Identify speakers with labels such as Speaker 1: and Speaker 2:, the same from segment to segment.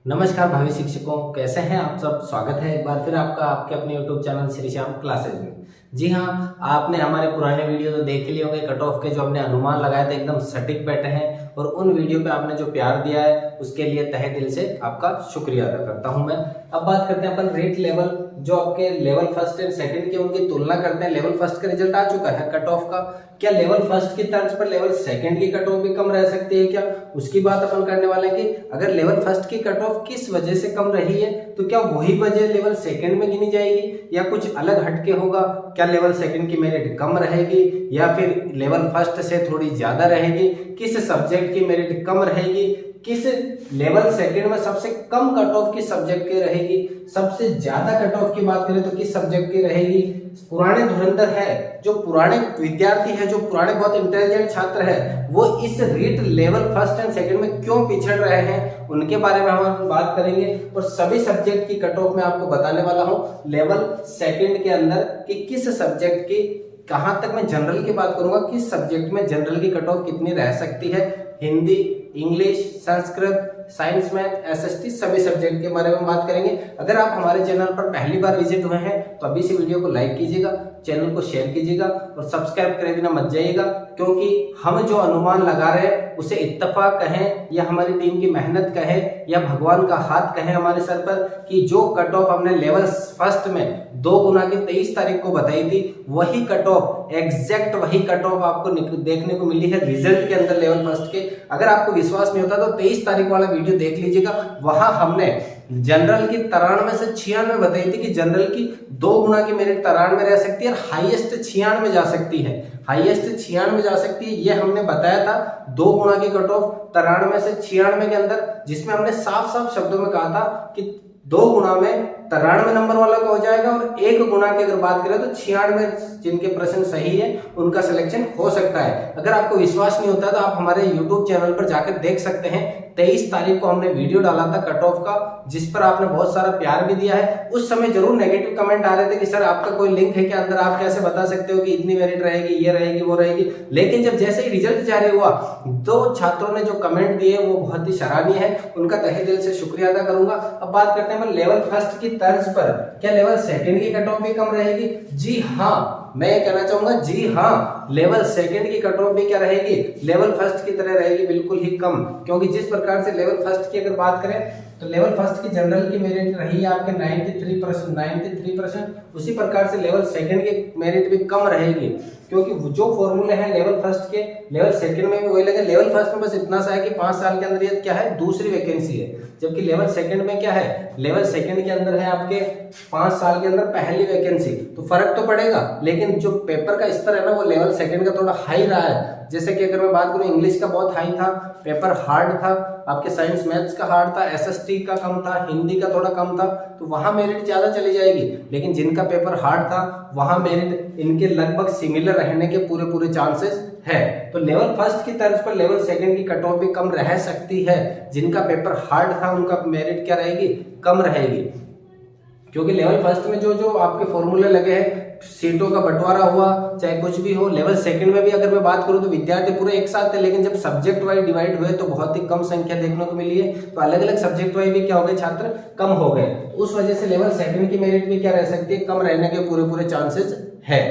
Speaker 1: नमस्कार भावी शिक्षकों, कैसे हैं आप सब। स्वागत है एक बार फिर आपका आपके अपने YouTube channel Shri Shyam classes में। जी हाँ, आपने हमारे पुराने वीडियो तो देख लिए होंगे। कट ऑफ के जो हमने अनुमान लगाए थे एकदम सटीक बैठे हैं और उन वीडियो पे आपने जो प्यार दिया है उसके लिए तहे दिल से आपका शुक्रिया अदा करता हूं मैं। अब बात करते हैं अपन रेट लेवल, जो आपके लेवल फर्स्ट एंड सेकंड के उनकी तुलना करते हैं। लेवल फर्स्ट का रिजल्ट आ चुका है कट ऑफ का। क्या लेवल फर्स्ट की तर्ज पर लेवल सेकंड की कट ऑफ भी कम रह सकती है क्या, उसकी बात अपन करने वाले हैं कि अगर लेवल फर्स्ट की कट ऑफ किस वजह से कम रही है तो क्या वही वजह लेवल सेकंड में गिनी जाएगी या कुछ अलग हटके होगा। क्या लेवल सेकंड की मेरिट कम रहेगी या फिर लेवल फर्स्ट से थोड़ी ज्यादा रहेगी, किस सब्जेक्ट की मेरिट कम रहेगी, किस लेवल सेकंड में सबसे कम कट ऑफ किस सब्जेक्ट की रहेगी, सबसे ज्यादा कट ऑफ की बात करें तो किस सब्जेक्ट की रहेगी। पुराने धुरंधर है, जो पुराने विद्यार्थी है, जो पुराने बहुत इंटेलिजेंट छात्र है, वो इस REET level first and second में क्यों पिछड़ रहे हैं, उनके बारे में हम बात करेंगे। और सभी सब्जेक्ट की कट ऑफ मैं आपको बताने वाला हूं लेवल सेकंड के अंदर कि किस सब्जेक्ट की कहां तक। मैं जनरल की बात करूंगा, किस सब्जेक्ट में जनरल की कट ऑफ कितनी रह सकती है। Hindi, English, Sanskrit, science, math, SST सभी सब्जेक्ट के बारे में बात करेंगे। अगर आप हमारे चैनल पर पहली बार विजिट हुए हैं तो अभी से वीडियो को लाइक कीजिएगा, चैनल को शेयर कीजिएगा और सब्सक्राइब करे बिना मत जाइएगा, क्योंकि हम जो अनुमान लगा रहे हैं उसे इत्तेफाक कहें या हमारी टीम की मेहनत कहें या भगवान का हाथ कहें हमारे सर पर, कि जो कट ऑफ हमने लेवल फर्स्ट में 2 गुना की 23 तारीख को बताई थी, वही कट ऑफ एग्जैक्ट वही कट ऑफ आपको देखने को मिली है रिजल्ट के अंदर लेवल फर्स्ट के। अगर आपको विश्वास नहीं होता तो 23 तारीख वाला वीडियो देख लीजिएगा। वहां हमने जनरल की 93 से 96 बताई थी कि जनरल की 2 गुना की मेरिट 93 में रह सकती है और हाईएस्ट 96 में जा सकती है। हाईएस्ट 96 में जा सकती है, ये हमने बताया था। 2 गुना की कट ऑफ 93 से 96 के अंदर, जिसमें हमने साफ साफ शब्दों में कहा था कि 2 गुना में 93 नंबर वाला का हो जाएगा और 1 गुना की अगर बात करें तो 96 जिनके प्रश्न सही है उनका सिलेक्शन हो सकता है। अगर आपको विश्वास नहीं होता तो आप हमारे YouTube चैनल पर जाकर देख सकते हैं। 23 तारीख को हमने वीडियो डाला था कट ऑफ का, जिस पर आपने बहुत सारा प्यार भी दिया है। उस समय जरूर नेगेटिव कमेंट आ रहे थे कि सर आपका कोई लिंक है क्या अंदर, आप कैसे बता सकते हो कि इतनी मेरिट रहेगी, ये रहेगी, वो रहेगी। लेकिन जब जैसे ही रिजल्ट जारी हुआ, 2 छात्रों ने जो कमेंट दिए वो बहुत ही सराहनीय है, उनका तहे दिल से शुक्रिया अदा करूंगा। अब बात करते हैं लेवल फर्स्ट की तर्ज पर क्या लेवल सेकंड की कट ऑफ भी कम रहेगी। जी हाँ, मैं ये कहना चाहूंगा, जी हाँ, लेवल सेकंड की कट ऑफ भी क्या रहेगी, लेवल फर्स्ट की तरह रहेगी, बिल्कुल ही कम। क्योंकि जिस प्रकार से लेवल फर्स्ट की अगर बात करें तो लेवल फर्स्ट की जनरल की मेरिट रही है आपके 93%, उसी प्रकार से लेवल सेकंड की मेरिट भी कम रहेगी। क्योंकि जो फॉर्मूले हैं लेवल फर्स्ट के लेवल सेकंड में भी वही लगे। लेवल फर्स्ट में बस इतना सा है कि 5 साल के अंदर ये क्या है, दूसरी वैकेंसी है, जबकि लेवल सेकंड में क्या है, लेवल सेकंड के अंदर है आपके 5 साल के अंदर पहली वैकेंसी। तो फर्क तो पड़ेगा, लेकिन जो पेपर का स्तर है ना वो लेवल सेकंड का थोड़ा हाई रहा है। जैसे कि अगर मैं बात करूं, इंग्लिश का बहुत हाई था, पेपर हार्ड था, आपके साइंस मैथ्स का हार्ड था, एसएसटी का कम था, हिंदी का थोड़ा कम था, तो वहां मेरिट ज्यादा चली जाएगी। लेकिन जिनका पेपर हार्ड था वहां मेरिट इनके लगभग सिमिलर रहने के पूरे चांसेस है। तो लेवल फर्स्ट की तर्ज पर लेवल सेकंड की कट ऑफ भी कम रह सकती है। जिनका पेपर हार्ड था उनका मेरिट क्या रहेगी, कम रहेगी। क्योंकि लेवल फर्स्ट में जो आपके फॉर्मूले लगे हैं, सीटों का बंटवारा हुआ, चाहे कुछ भी हो। लेवल सेकंड में भी अगर मैं बात करूं तो विद्यार्थी पूरे एक साथ थे, लेकिन जब सब्जेक्ट वाइज डिवाइड हुए तो बहुत ही कम संख्या देखने को मिली है। तो अलग अलग सब्जेक्ट वाइज भी क्या हो गए, छात्र कम हो गए। उस वजह से लेवल सेकंड की मेरिट भी क्या रह सकती है, कम रहने के पूरे चांसेस है।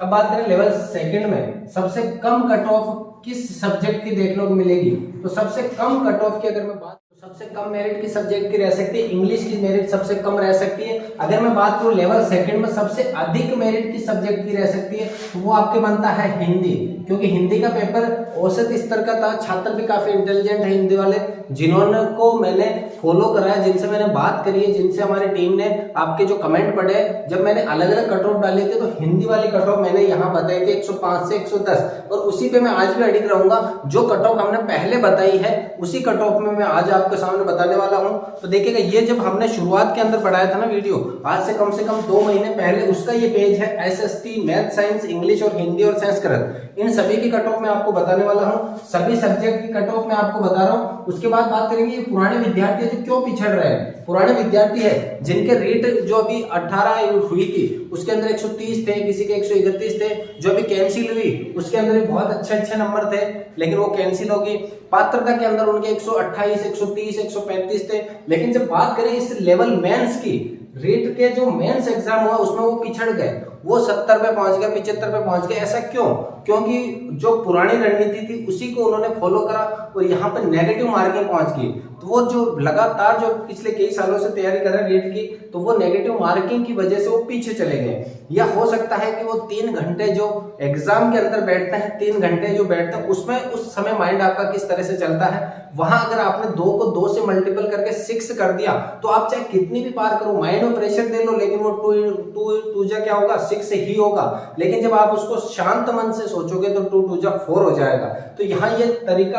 Speaker 1: अब बात करें लेवल सेकंड में सबसे कम कट ऑफ किस सब्जेक्ट की देखने को मिलेगी, तो सबसे कम कट ऑफ की अगर मैं बात, सबसे कम मेरिट की सब्जेक्ट की रह सकती है इंग्लिश की मेरिट सबसे कम रह सकती है। अगर मैं बात करूं लेवल सेकंड में सबसे अधिक मेरिट की सब्जेक्ट की रह सकती है तो वो आपके बनता है हिंदी। क्योंकि हिंदी का पेपर औसत स्तर का था, छात्र भी काफी इंटेलिजेंट है हिंदी वाले, जिन्होंने को मैंने फॉलो कराया, जिनसे मैंने बात करी है, जिनसे हमारी टीम ने आपके जो कमेंट पढ़े, जब मैंने अलग अलग कट ऑफ डाले थे तो हिंदी वाली कट ऑफ मैंने यहाँ बताई थी 105 से 110, और उसी पे मैं आज भी अडिग रहूंगा। जो कट ऑफ हमने पहले बताई है उसी कट ऑफ में मैं आज आपके सामने बताने वाला हूं। तो देखिएगा, ये जब हमने शुरुआत के अंदर पढ़ाया था ना वीडियो, आज से कम 2 महीने पहले, उसका ये पेज है एसएसटी, मैथ, साइंस, इंग्लिश और हिंदी और संस्कृत, इन सभी की कट ऑफ मैं आपको बताने वाला हूं। सभी सब्जेक्ट की कट ऑफ मैं आपको बता रहा हूं। उसके बाद बात करेंगे ये पुराने विद्यार्थी जो क्यों पिछड़ रहे हैं। पुराने विद्यार्थी है जिनके रेट जो अभी 18 हुई थी उसके अंदर 130 थे, किसी के 131 थे। जो अभी कैंसिल हुई उसके अंदर भी बहुत अच्छे अच्छे नंबर थे, लेकिन वो कैंसिल होगी। पात्रता के अंदर उनके 128, 130, 135 थे। लेकिन जब बात करें इस लेवल मेंस की, रीट के जो मेंस एग्जाम हुआ उसमें वो पिछड़ गए, वो 70 पे पहुंच गए, 75 पे पहुंच गए। ऐसा क्यों? क्योंकि जो पुरानी रणनीति थी उसी को उन्होंने फॉलो करा और यहाँ पे नेगेटिव मार्किंग पहुंच गई। तो वो जो लगातार जो पिछले कई सालों से तैयारी कर रहे हैं रीट की, तो वो नेगेटिव मार्किंग की वजह से वो पीछे चले गए। या हो सकता है कि वो 3 घंटे जो एग्जाम के अंदर बैठते हैं, 3 घंटे जो बैठते हैं उसमें उस समय माइंड आपका किस तरह से चलता है, वहां अगर आपने 2 को 2 से मल्टीपल करके 6 कर दिया तो आप चाहे कितनी भी पार करो, माइंड में प्रेशर दे लो, लेकिन वो टू जा क्या होगा, 6 से ही होगा। लेकिन जब आप उसको शांत मन से सोचोगे तो 2 जा 4 हो जाएगा। तो यहाँ ये तरीका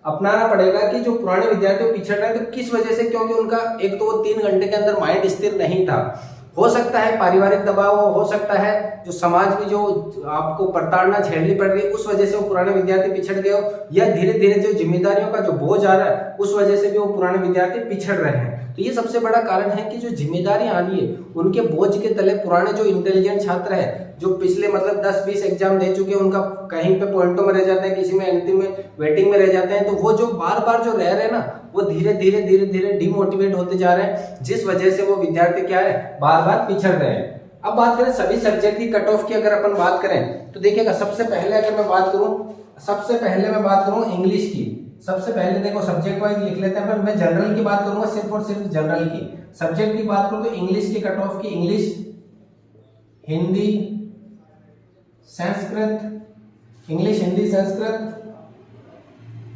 Speaker 1: अपनाना पड़ेगा कि जो पुराने विद्यार्थी पिछड़ रहे हैं तो किस वजह से, क्योंकि उनका एक तो वो 3 घंटे के अंदर माइंड स्थिर नहीं था। हो सकता है पारिवारिक दबाव हो सकता है जो समाज की जो आपको प्रताड़ना झेलनी पड़ रही है उस वजह से वो पुराने विद्यार्थी पिछड़ गए हो, या धीरे धीरे जो जिम्मेदारियों का जो बोझ आ रहा है उस वजह से भी वो पुराने विद्यार्थी पिछड़ रहे हैं। तो ये सबसे बड़ा कारण है कि जो जिम्मेदारी आ रही है उनके बोझ के तले पुराने जो इंटेलिजेंट छात्र है, जो पिछले मतलब 10-20 एग्जाम दे चुके हैं, उनका कहीं पे पॉइंटों में रह जाते हैं, किसी में अंतिम में वेटिंग में रह जाते हैं। तो वो जो बार बार जो रह रहे हैं ना, वो धीरे धीरे डिमोटिवेट होते जा रहे हैं, जिस वजह से वो विद्यार्थी क्या है, बार बार पिछड़ रहे हैं। अब बात करें सभी सब्जेक्ट की कट ऑफ की, अगर अपन बात करें तो देखिएगा सबसे पहले अगर मैं बात करूं इंग्लिश की। सबसे पहले देखो सब्जेक्ट वाइज लिख लेते हैं, पर मैं जनरल की बात करूंगा, सिर्फ और सिर्फ जनरल की। सब्जेक्ट की बात करूं तो इंग्लिश की कट ऑफ की, English, Hindi, Sanskrit, English, Hindi, Sanskrit,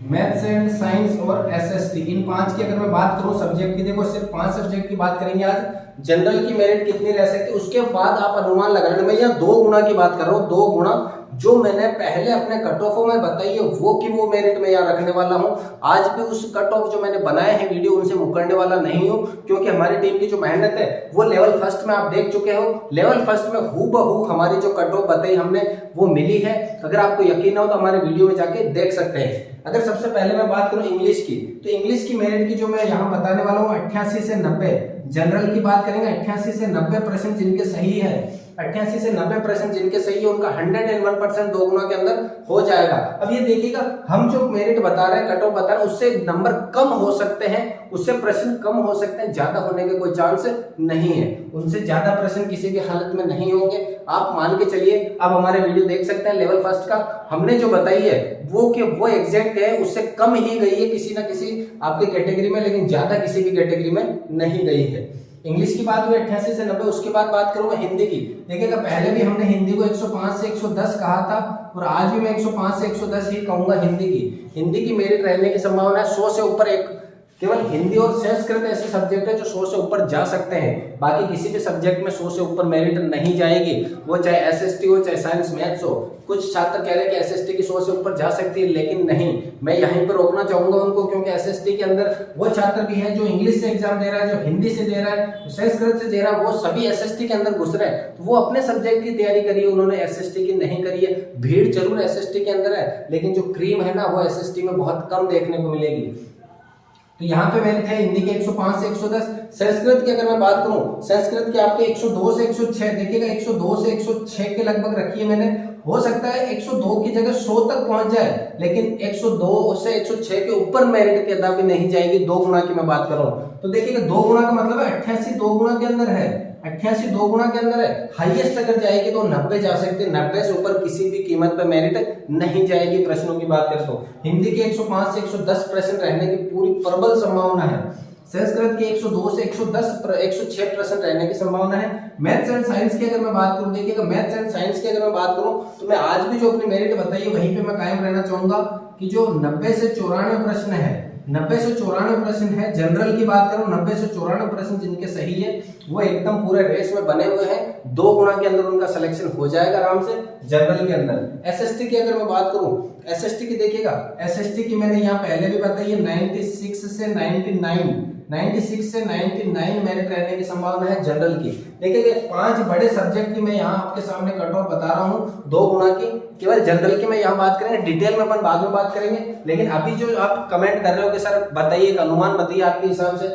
Speaker 1: maths and science और एसएसटी, इन 5 की अगर मैं बात करूं सब्जेक्ट की, देखो सिर्फ 5 सब्जेक्ट की बात करेंगे आज। जनरल की मेरिट कितनी रह सकती है उसके बाद आप अनुमान लगा लेना। मैं यहाँ 2 गुना की बात कर रहा हूँ, 2 गुना जो मैंने पहले अपने कट ऑफों में बताई है वो मेरिट में यहाँ रखने वाला हूँ। आज भी उस कट ऑफ जो मैंने बनाए हैं वीडियो उनसे मुकरने वाला नहीं हूँ, क्योंकि हमारी टीम की जो मेहनत है वो लेवल फर्स्ट में आप देख चुके हो। लेवल फर्स्ट में हूबहू हमारी जो कट ऑफ बताई हमने वो मिली है। अगर आपको यकीन ना हो तो हमारे वीडियो में जाके देख सकते हैं। अगर सबसे पहले मैं बात करूं इंग्लिश की, तो इंग्लिश की मेरिट की जो मैं यहाँ बताने वाला हूँ 88 से 90। जनरल की बात करेंगे 88 से 90% जिनके सही है, 88 से 90% जिनके सही है उनका 101% 2 गुना के अंदर हो जाएगा। अब ये देखिएगा हम जो मेरिट बता रहे हैं, कट ऑफ बता रहे हैं, उससे नंबर कम हो सकते हैं, उससे प्रश्न कम हो सकते हैं, ज्यादा होने के कोई चांस नहीं है। उनसे ज्यादा प्रश्न किसी भी हालत में नहीं होंगे, आप मान के चलिए। आप हमारे वीडियो देख सकते हैं लेवल फर्स्ट का, हमने जो बताई है वो एग्जैक्ट है, उससे कम ही गई है किसी ना किसी आपके कैटेगरी में, लेकिन ज्यादा किसी भी कैटेगरी में नहीं गई है। इंग्लिश की बात हुई 88 से 90। उसके बाद बात करूंगा हिंदी की। देखिएगा पहले भी हमने हिंदी को 105 से 110 कहा था और आज भी मैं 105 से 110 ही कहूंगा हिंदी की। हिंदी की मेरिट रहने की संभावना है 100 से ऊपर। केवल हिंदी और संस्कृत ऐसे सब्जेक्ट है जो 100 से ऊपर जा सकते हैं, बाकी किसी भी सब्जेक्ट में 100 से ऊपर मेरिट नहीं जाएगी, वो चाहे एसएसटी हो चाहे साइंस मैथ्स हो। कुछ छात्र कह रहे हैं कि एसएसटी की 100 से ऊपर जा सकती है, लेकिन नहीं, मैं यहीं पर रोकना चाहूंगा उनको, क्योंकि एसएसटी के अंदर वो छात्र भी है जो इंग्लिश से एग्जाम दे रहा है, जो हिंदी से दे रहा है, संस्कृत से दे रहा है, वो सभी एसएसटी के अंदर घुस रहे हैं। तो वो अपने सब्जेक्ट की तैयारी करी है, उन्होंने एसएसटी की नहीं करी है। भीड़ जरूर एसएसटी के अंदर है, लेकिन जो क्रीम है ना वो एसएसटी में बहुत कम देखने को मिलेगी। तो यहाँ पे मेरिट है हिंदी के 105 से 110। संस्कृत की अगर मैं बात करूं, संस्कृत के आपके 102 से 106, देखिएगा 102 से 106 के लगभग रखी है मैंने। हो सकता है 102 की जगह 100 तक पहुंच जाए, लेकिन 102 से 106 के ऊपर मेरिट के अदा भी नहीं जाएगी। 2 गुना की मैं बात कर रहा हूं, तो देखिएगा 2 गुना का मतलब है 88 2 गुना के अंदर है, 88 2 गुना के अंदर है। हाईएस्ट अगर जाएगी तो 90 जा सकते हैं, 90 से ऊपर किसी भी कीमत पर मेरिट नहीं जाएगी। प्रश्नों की बात करें तो हिंदी के 105 से 110% रहने की पूरी प्रबल संभावना है। संस्कृत के 102 से 106% रहने की संभावना है। मैथ्स एंड साइंस की अगर मैं बात करूं, देखिएगा मैथ्स एंड साइंस की अगर मैं बात करूं तो मैं आज भी जो अपनी मेरिट बताई है वहीं पे मैं कायम रहना चाहूंगा कि जो 90 से 94 प्रश्न है, 90 से 94 प्रश्न है। जनरल की बात करूं 90 से 94 प्रश्न जिनके सही है वो एकदम पूरे रेस में बने हुए हैं, 2 गुना के अंदर उनका सिलेक्शन हो जाएगा आराम से जनरल के अंदर। एसएसटी की अगर मैं बात करूं, एसएसटी की देखिएगा, एसएसटी की मैंने यहाँ पहले भी बताई है 96 से 99 मेरिट रहने की संभावना है जनरल की। देखिए 5 बड़े सब्जेक्ट की मैं यहाँ आपके सामने कट ऑफ बता रहा हूँ 2 गुना की। केवल जनरल की मैं यहाँ बात करेंगे, डिटेल में अपन बाद में बात करेंगे, लेकिन अभी जो आप कमेंट कर रहे हो कि सर बताइए एक अनुमान बताइए आपके हिसाब से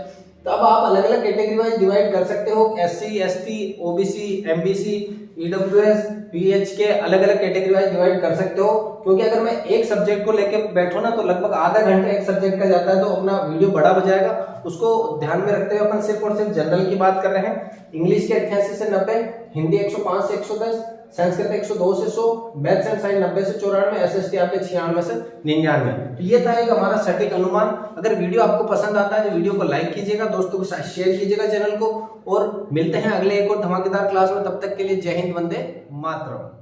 Speaker 1: तो अब आप अलग अलग कैटेगरी वाइज डिवाइड कर सकते हो, SC, ST, OBC, MBC, EWS, PH के अलग अलग कैटेगरी वाइज डिवाइड कर सकते हो। क्योंकि अगर मैं एक सब्जेक्ट को लेके बैठूं ना तो लगभग आधा घंटा एक सब्जेक्ट का जाता है, तो अपना वीडियो बड़ा हो जाएगा। उसको ध्यान में रखते हुए अपन सिर्फ और सिर्फ जनरल की बात कर रहे हैं। इंग्लिश के 88 से 90, हिंदी 105 से 110, संस्कृत 102 से 100, मैथ्स एंड साइंस 90 से 94, SST आपके 96 से 99। तो ये था एक हमारा सटीक अनुमान। अगर वीडियो आपको पसंद आता है तो वीडियो को लाइक कीजिएगा, दोस्तों के साथ शेयर कीजिएगा चैनल को, और मिलते हैं अगले एक और धमाकेदार क्लास में। तब तक के लिए जय हिंद, वंदे मातरम।